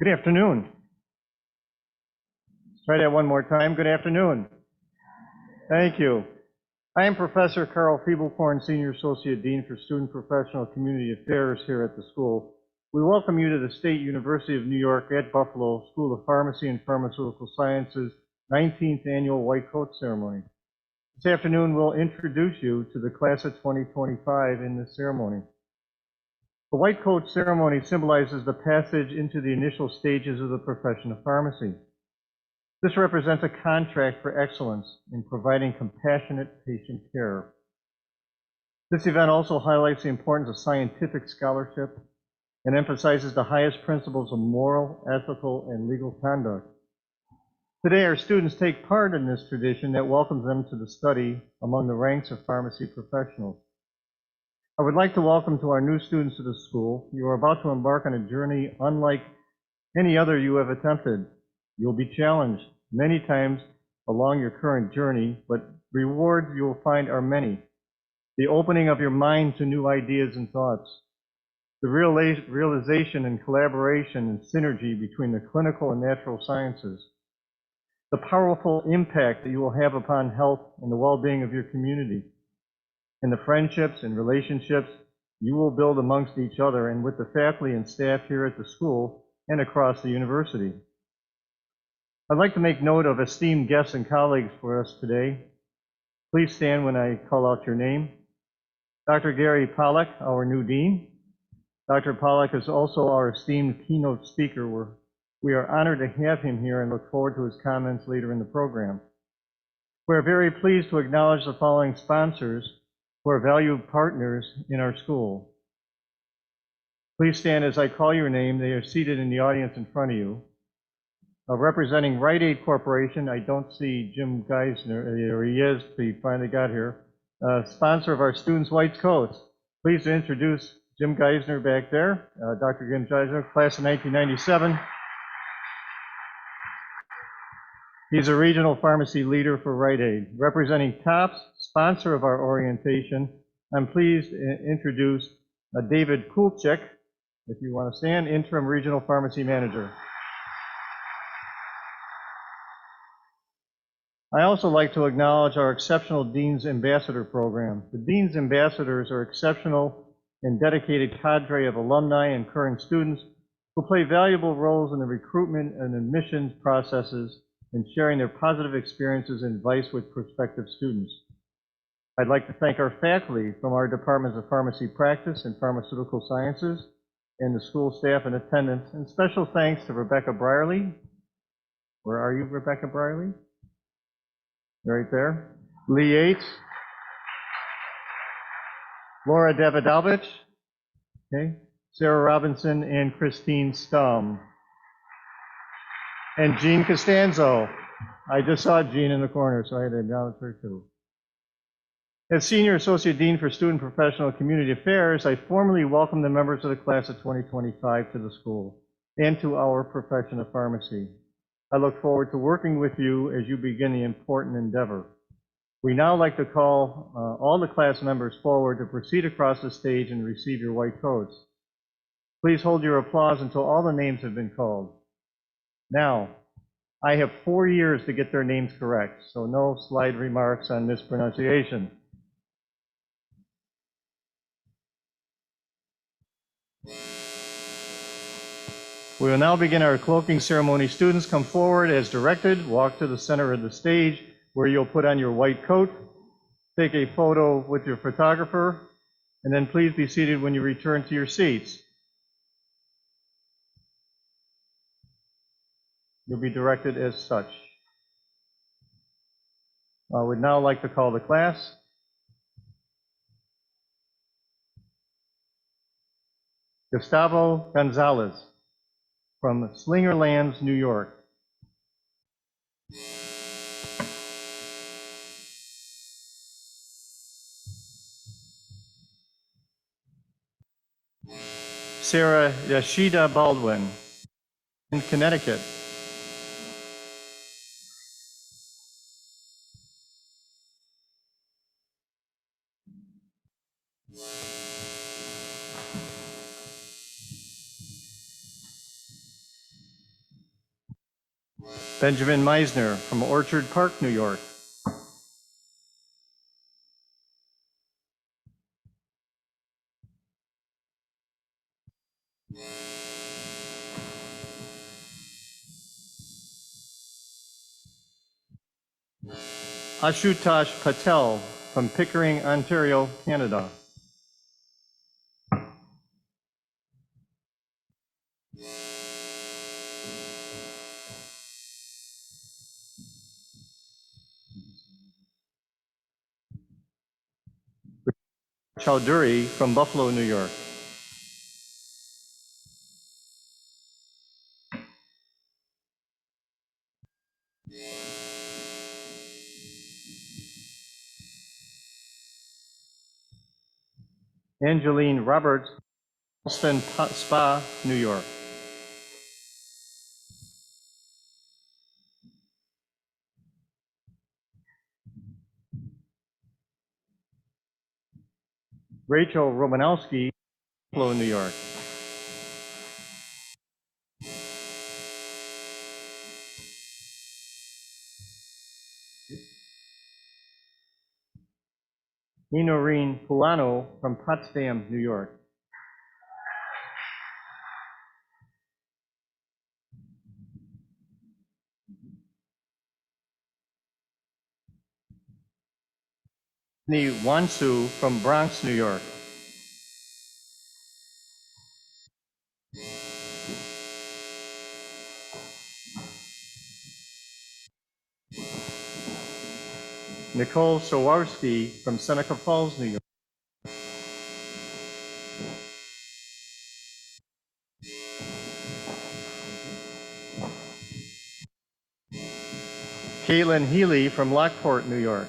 Good afternoon. Let's try that one more time. Good afternoon. Thank you. I am Professor Carl Feeblecorn, Senior Associate Dean for Student Professional Community Affairs here at the school. We welcome you to the State University of New York at Buffalo School of Pharmacy and Pharmaceutical Sciences 19th Annual White Coat Ceremony. This afternoon, we'll introduce you to the class of 2025 in this ceremony. The White Coat Ceremony symbolizes the passage into the initial stages of the profession of pharmacy. This represents a contract for excellence in providing compassionate patient care. This event also highlights the importance of scientific scholarship and emphasizes the highest principles of moral, ethical, and legal conduct. Today, our students take part in this tradition that welcomes them to the study among the ranks of pharmacy professionals. I would like to welcome to our new students to the school. You are about to embark on a journey unlike any other you have attempted. You'll be challenged many times along your current journey, but rewards you will find are many. The opening of your mind to new ideas and thoughts, the realization and collaboration and synergy between the clinical and natural sciences, the powerful impact that you will have upon health and the well-being of your community, and the friendships and relationships you will build amongst each other and with the faculty and staff here at the school and across the university. I'd like to make note of esteemed guests and colleagues for us today. Please stand when I call out your name. Dr. Gary Pollack, our new dean. Dr. Pollack is also our esteemed keynote speaker. We are honored to have him here and look forward to his comments later in the program. We are very pleased to acknowledge the following sponsors who are valued partners in our school. Please stand as I call your name. They are seated in the audience in front of you. Representing Rite Aid Corporation, I don't see Jim Geisner, or he is, he finally got here. Sponsor of our students' white coats. Please introduce Jim Geisner back there, Dr. Jim Geisner, class of 1997. He's a regional pharmacy leader for Rite Aid. Representing TOPS, sponsor of our orientation, I'm pleased to introduce David Kulczyk, if you want to stand, interim regional pharmacy manager. I also like to acknowledge our exceptional Dean's Ambassador program. The Dean's Ambassadors are exceptional and dedicated cadre of alumni and current students who play valuable roles in the recruitment and admissions processes and sharing their positive experiences and advice with prospective students. I'd like to thank our faculty from our departments of pharmacy practice and pharmaceutical sciences and the school staff in attendance, and special thanks to Rebecca Brierly. Where are you, Rebecca Brierly? Right there. Lee Yates. Laura Davidovich. Okay. Sarah Robinson and Christine Stum. And Jean Costanzo. I just saw Jean in the corner, so I had to acknowledge her too. As Senior Associate Dean for Student Professional Community Affairs, I formally welcome the members of the class of 2025 to the school and to our profession of pharmacy. I look forward to working with you as you begin the important endeavor. We now like to call all the class members forward to proceed across the stage and receive your white coats. Please hold your applause until all the names have been called. Now, I have 4 years to get their names correct, so no slide remarks on mispronunciation. We will now begin our cloaking ceremony. Students, come forward as directed, walk to the center of the stage where you'll put on your white coat, take a photo with your photographer, and then please be seated when you return to your seats. You'll be directed as such. I would now like to call the class. Gustavo Gonzalez from Slingerlands, New York. Sarah Yashida Baldwin in Connecticut. Benjamin Meisner from Orchard Park, New York. Ashutosh Patel from Pickering, Ontario, Canada. Chowdhury from Buffalo, New York. Angeline Roberts, Boston Spa, New York. Rachel Romanowski, Buffalo, New York. Inorine Puano from Potsdam, New York. Ni Wansu from Bronx, New York. Nicole Sawarski from Seneca Falls, New York. Caitlin Healy from Lockport, New York.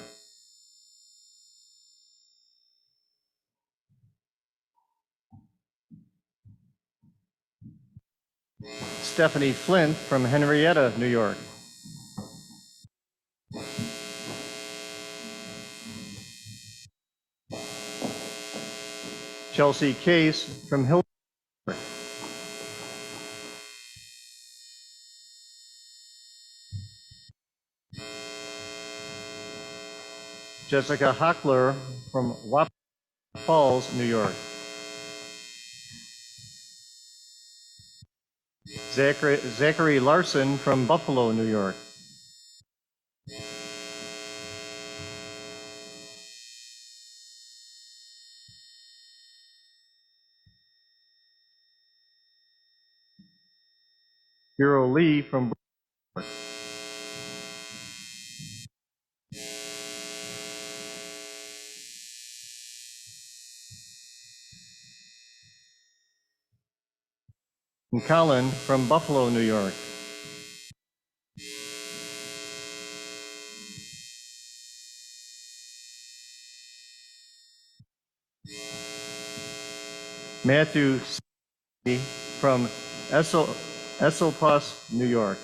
Stephanie Flint from Henrietta, New York. Chelsea Case from Hill. Jessica Hockler from Wapping Falls, New York. Zachary Larson from Buffalo, New York. Bureau Lee from Brooklyn. And Colin from Buffalo, New York. Matthew from Esopus, New York.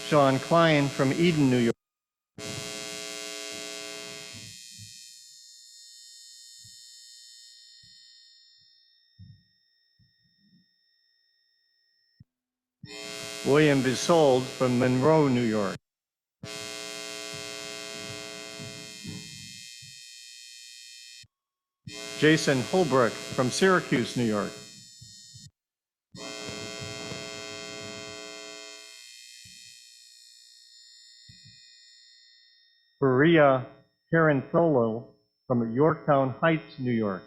Sean Klein from Eden, New York. William Bisold from Monroe, New York. Jason Holbrook from Syracuse, New York. Maria Carantholo from Yorktown Heights, New York.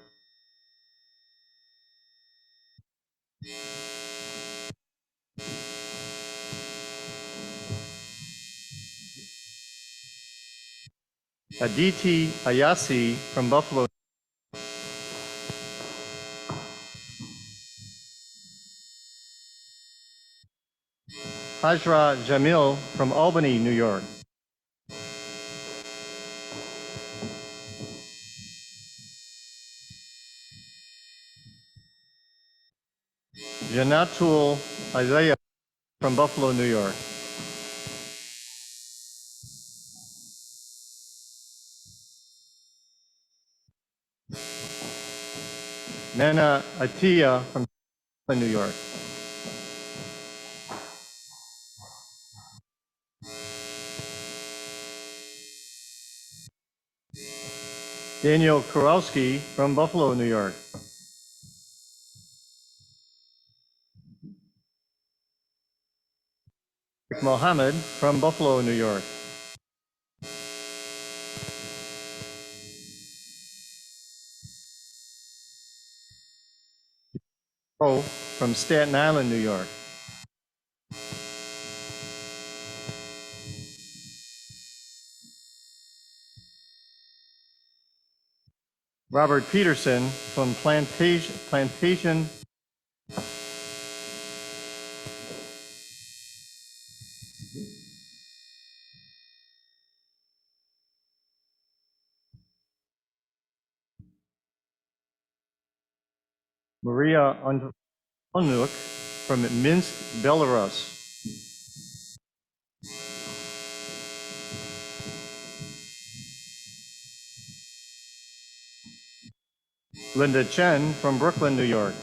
Aditi Ayasi from Buffalo. Hajra Jamil from Albany, New York. Janatul Isaiah from Buffalo, New York. Nana Atia from New York. Daniel Kurowski from Buffalo, New York. Mohammed from Buffalo, New York. Oh, from Staten Island, New York. Robert Peterson from Plantation. Maria Unuk from Minsk, Belarus. Linda Chen from Brooklyn, New York.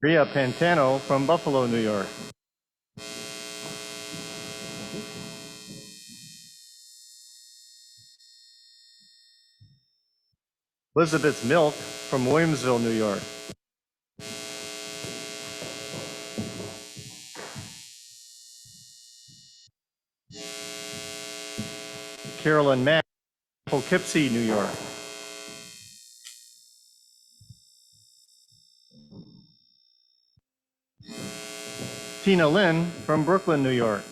Ria Pantano from Buffalo, New York. Elizabeth Milk from Williamsville, New York. Carolyn Mack, Poughkeepsie, New York. Tina Lynn from Brooklyn, New York.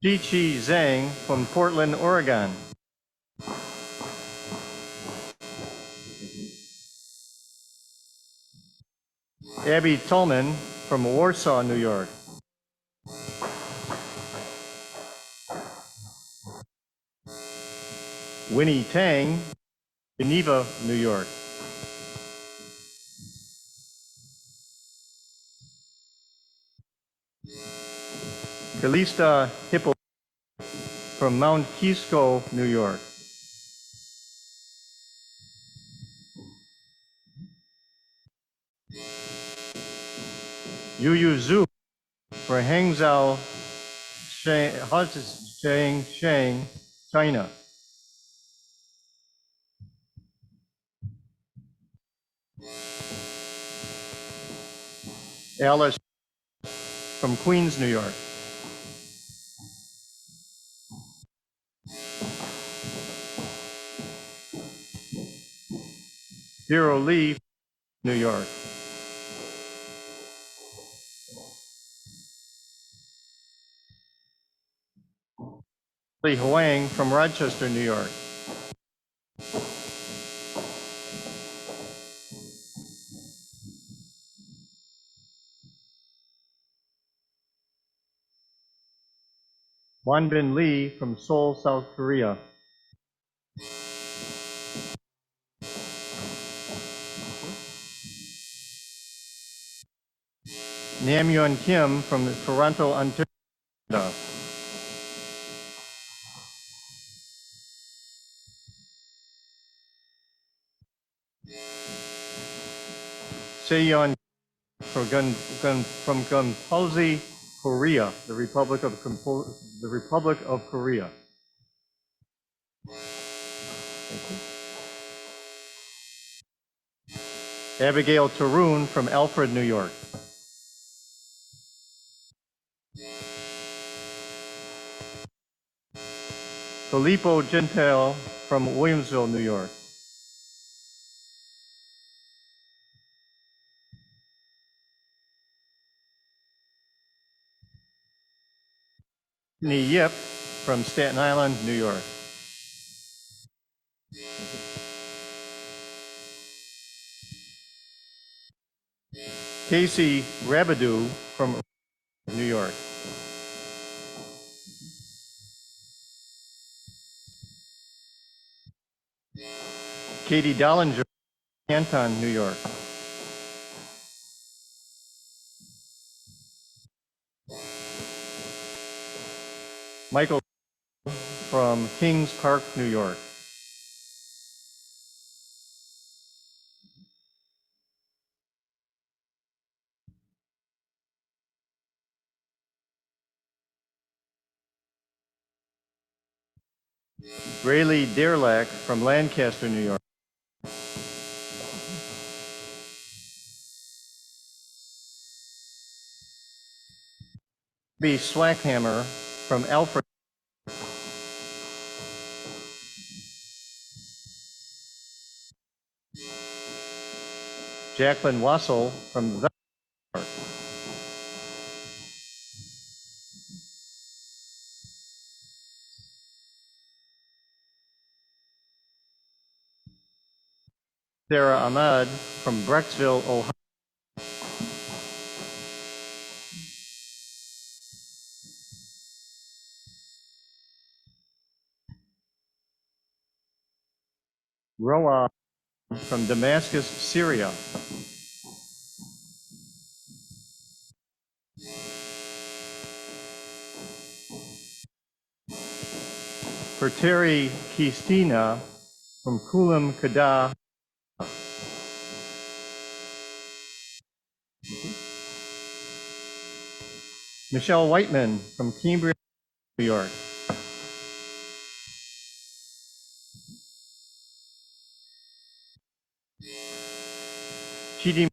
Jiqi Zhang from Portland, Oregon. Abby Tolman from Warsaw, New York. Winnie Tang, Geneva, New York. Calista Hippo from Mount Kisco, New York. Yu Zhu for Hangzhou, Shang, China. Alice from Queens, New York. Hero Lee, New York. Lee Huang from Rochester, New York. Wanbin Lee from Seoul, South Korea. Namyeon Kim from Toronto, Ontario. Seyeon from Gunpowsi, Korea, the Republic of Korea. Abigail Tarun from Alfred, New York. Filippo Gentile from Williamsville, New York. Whitney Yip from Staten Island, New York. Casey Rabidou from New York. Katie Dollinger, Canton, New York. Michael from Kings Park, New York. Rayleigh Dearlack from Lancaster, New York. B. Swackhammer from Alfred. Jacqueline Wassel from the Sarah Ahmad from Brecksville, Ohio. Roa from Damascus, Syria. Terry Kistina from Kulam Kada. Michelle Whiteman from Cambridge, New York. Chidi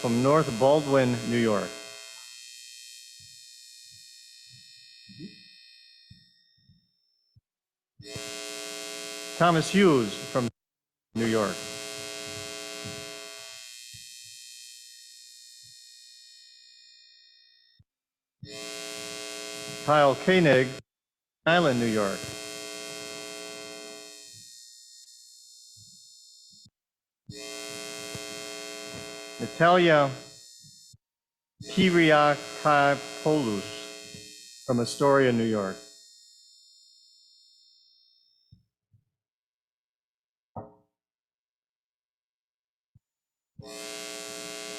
from North Baldwin, New York. Thomas Hughes from New York. Kyle Koenig, Island, New York. Natalia Kyriakopoulos from Astoria, New York.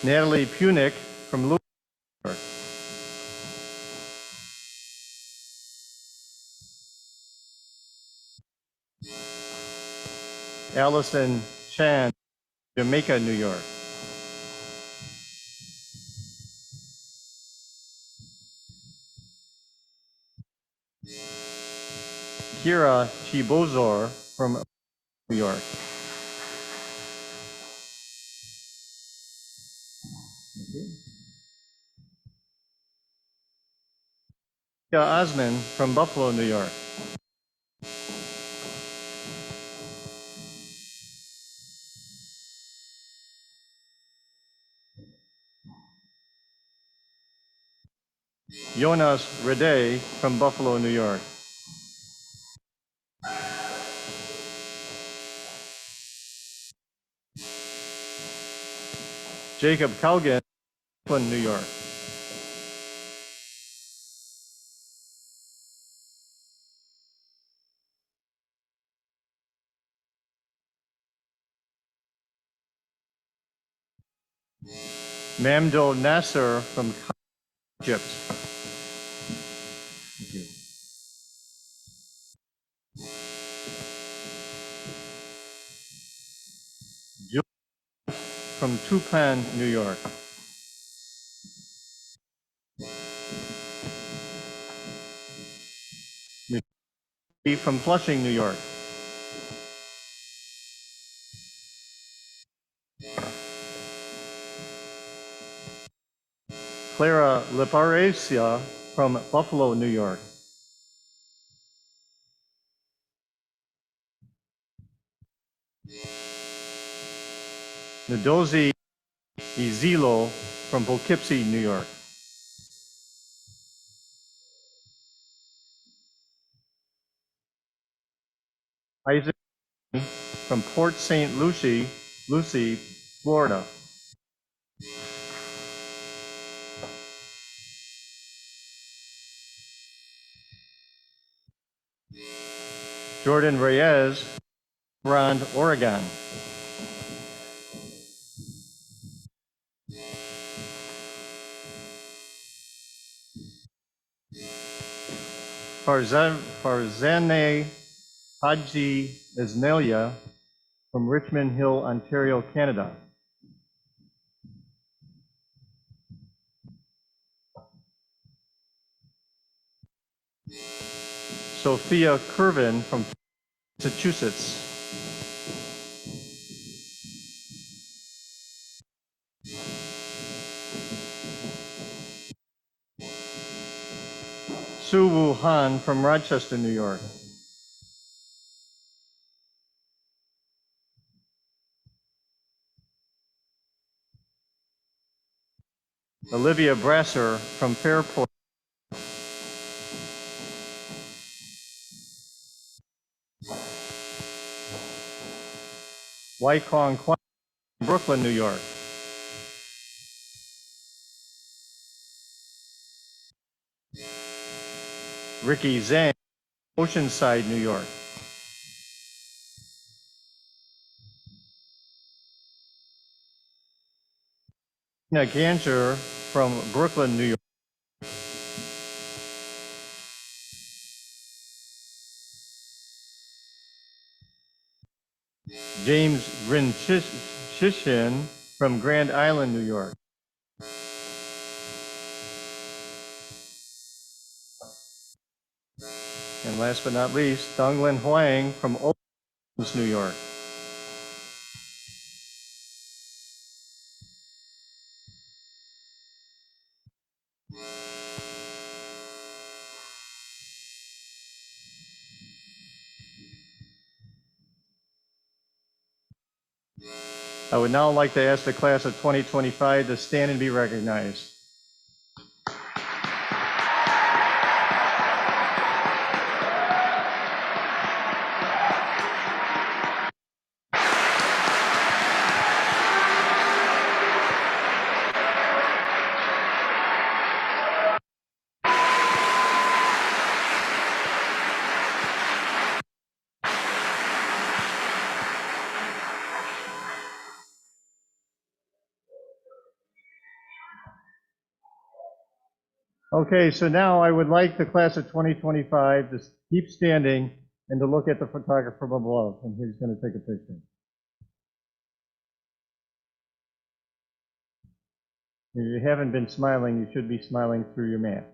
Natalie Punick from Louisville, New York. Allison Chan, Jamaica, New York. Kira Chibozor from New York. Osman from Buffalo, New York. Jonas Rede from Buffalo, New York. Jacob Calgan, New York. Mamdul Nasser from Egypt. Thank you. Jules from Tupan, New York. From Flushing, New York. Clara Leparecia from Buffalo, New York. Ndozi Izilo from Poughkeepsie, New York. Isaac from Port St. Lucie, Florida. Jordan Reyes, Rond, Oregon. Farzaneh Haji Ismailia from Richmond Hill, Ontario, Canada. Sophia Curvin from Massachusetts. Sue Wu Han from Rochester, New York. Olivia Brasser from Fairport. Wai Kong Kwan, Brooklyn, New York. Ricky Zhang, Oceanside, New York. Tina Ganser from Brooklyn, New York. James Grinchishin from Grand Island, New York. And last but not least, Donglin Huang from Oakland, New York. I would now like to ask the class of 2025 to stand and be recognized. Okay, so now I would like the class of 2025 to keep standing and to look at the photographer from above, and he's going to take a picture. If you haven't been smiling, you should be smiling through your mask.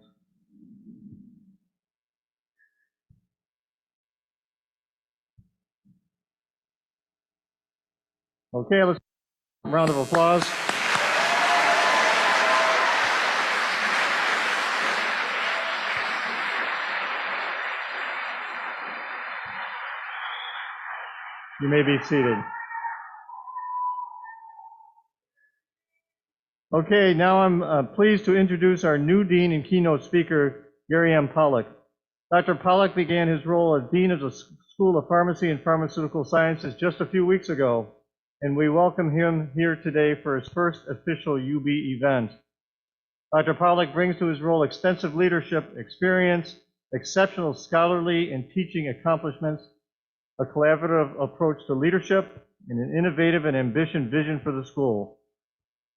Okay, let's round of applause. You may be seated. Okay, now I'm pleased to introduce our new Dean and Keynote speaker, Gary M. Pollack. Dr. Pollack began his role as Dean of the School of Pharmacy and Pharmaceutical Sciences just a few weeks ago, and we welcome him here today for his first official UB event. Dr. Pollack brings to his role extensive leadership experience, exceptional scholarly and teaching accomplishments, a collaborative approach to leadership, and an innovative and ambitious vision for the school.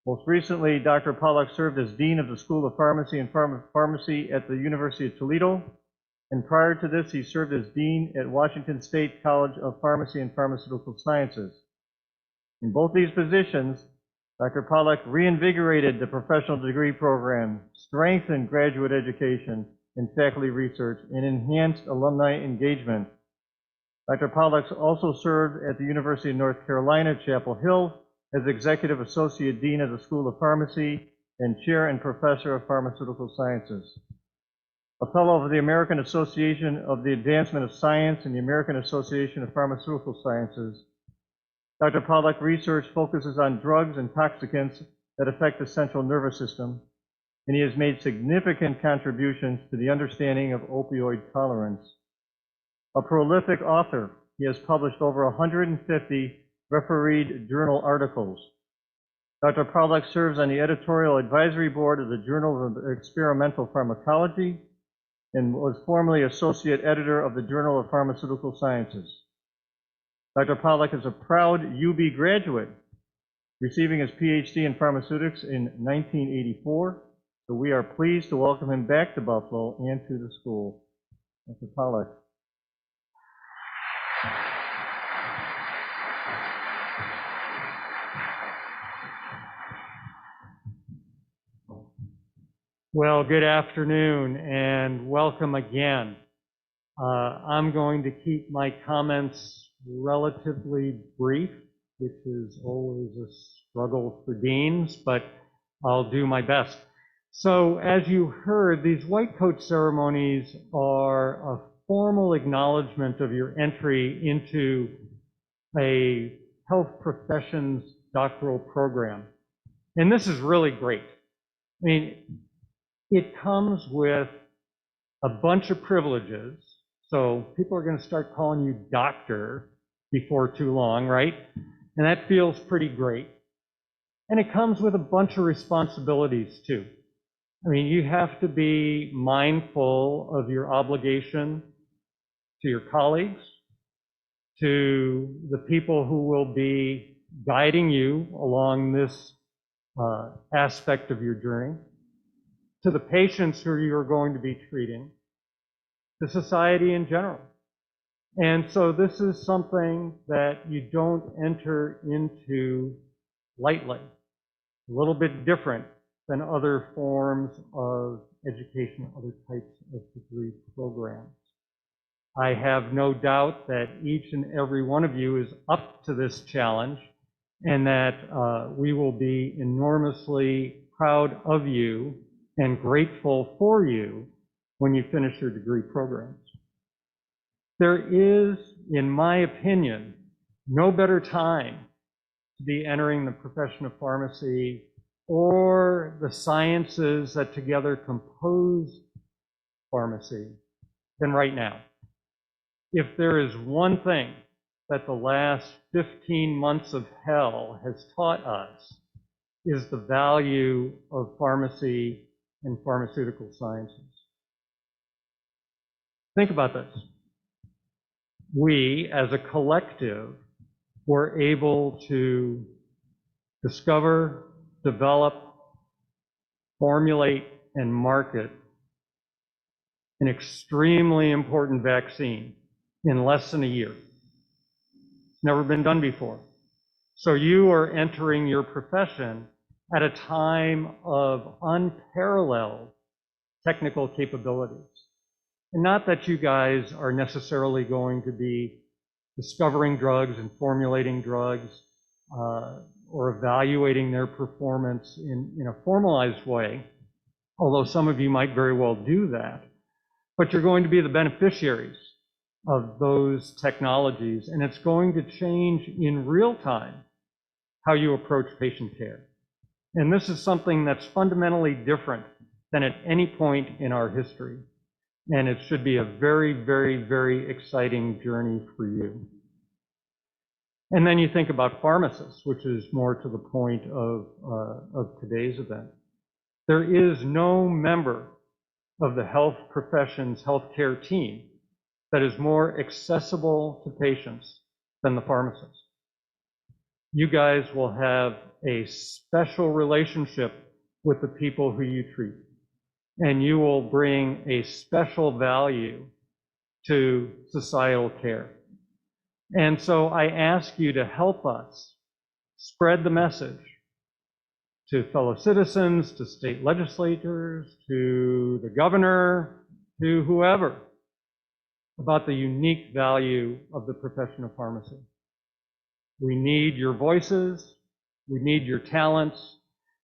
Most recently, Dr. Pollack served as Dean of the School of Pharmacy and Pharmacy at the University of Toledo, and prior to this, he served as Dean at Washington State College of Pharmacy and Pharmaceutical Sciences. In both these positions, Dr. Pollack reinvigorated the professional degree program, strengthened graduate education and faculty research, and enhanced alumni engagement. Dr. Pollack also served at the University of North Carolina, Chapel Hill, as Executive Associate Dean of the School of Pharmacy and Chair and Professor of Pharmaceutical Sciences. A Fellow of the American Association of the Advancement of Science and the American Association of Pharmaceutical Sciences, Dr. Pollack's research focuses on drugs and toxicants that affect the central nervous system, and he has made significant contributions to the understanding of opioid tolerance. A prolific author, he has published over 150 refereed journal articles. Dr. Pollack serves on the editorial advisory board of the Journal of Experimental Pharmacology and was formerly associate editor of the Journal of Pharmaceutical Sciences. Dr. Pollack is a proud UB graduate, receiving his PhD in pharmaceutics in 1984. So we are pleased to welcome him back to Buffalo and to the school. Dr. Pollack. Well, good afternoon and welcome again. I'm going to keep my comments relatively brief, which is always a struggle for deans, but I'll do my best. So as you heard, these white coat ceremonies are a formal acknowledgement of your entry into a health professions doctoral program. And this is really great. I mean, it comes with a bunch of privileges. So people are going to start calling you doctor before too long, right? And that feels pretty great. And it comes with a bunch of responsibilities too. I mean, you have to be mindful of your obligation to your colleagues, to the people who will be guiding you along this aspect of your journey, to the patients who you're going to be treating, to society in general. And so this is something that you don't enter into lightly. A little bit different than other forms of education, other types of degree programs. I have no doubt that each and every one of you is up to this challenge, and that we will be enormously proud of you and grateful for you when you finish your degree programs. There is, in my opinion, no better time to be entering the profession of pharmacy or the sciences that together compose pharmacy than right now. If there is one thing that the last 15 months of hell has taught us, is the value of pharmacy and pharmaceutical sciences. Think about this. We, as a collective, were able to discover, develop, formulate, and market an extremely important vaccine in less than a year. It's never been done before. So you are entering your profession at a time of unparalleled technical capabilities. And not that you guys are necessarily going to be discovering drugs and formulating drugs or evaluating their performance in a formalized way, although some of you might very well do that, but you're going to be the beneficiaries of those technologies, and it's going to change in real time how you approach patient care. And this is something that's fundamentally different than at any point in our history. And it should be a very, very, very exciting journey for you. And then you think about pharmacists, which is more to the point of today's event. There is no member of the health profession's healthcare team that is more accessible to patients than the pharmacist. You guys will have a special relationship with the people who you treat, and you will bring a special value to societal care. And so I ask you to help us spread the message to fellow citizens, to state legislators, to the governor, to whoever, about the unique value of the profession of pharmacy. We need your voices, we need your talents,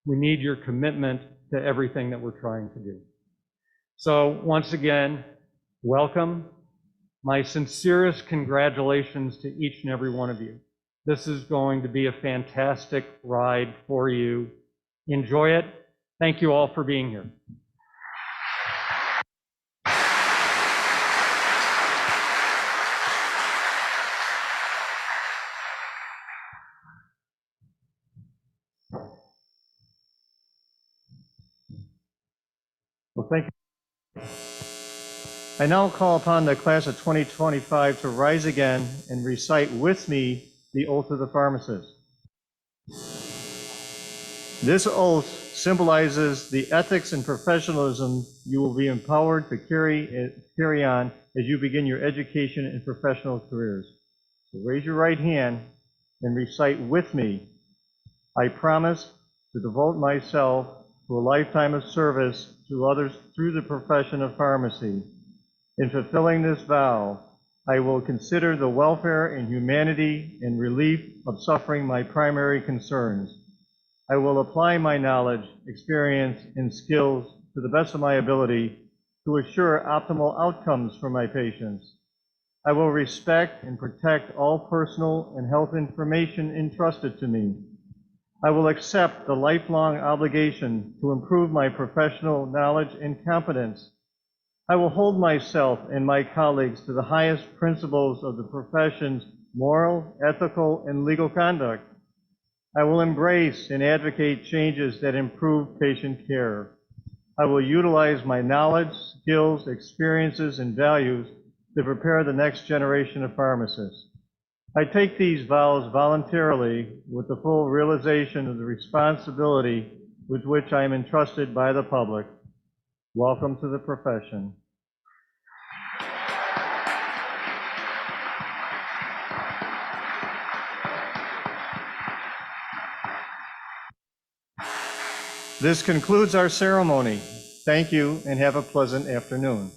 we need your commitment to everything that we're trying to do. So once again, welcome. My sincerest congratulations to each and every one of you. This is going to be a fantastic ride for you. Enjoy it. Thank you all for being here. Well, thank you. I now call upon the class of 2025 to rise again and recite with me the oath of the pharmacist. This oath symbolizes the ethics and professionalism you will be empowered to carry on as you begin your education and professional careers. So raise your right hand and recite with me. I promise to devote myself to a lifetime of service to others through the profession of pharmacy. In fulfilling this vow, I will consider the welfare and humanity and relief of suffering my primary concerns. I will apply my knowledge, experience, and skills to the best of my ability to assure optimal outcomes for my patients. I will respect and protect all personal and health information entrusted to me. I will accept the lifelong obligation to improve my professional knowledge and competence. I will hold myself and my colleagues to the highest principles of the profession's moral, ethical, and legal conduct. I will embrace and advocate changes that improve patient care. I will utilize my knowledge, skills, experiences, and values to prepare the next generation of pharmacists. I take these vows voluntarily with the full realization of the responsibility with which I am entrusted by the public. Welcome to the profession. This concludes our ceremony. Thank you and have a pleasant afternoon.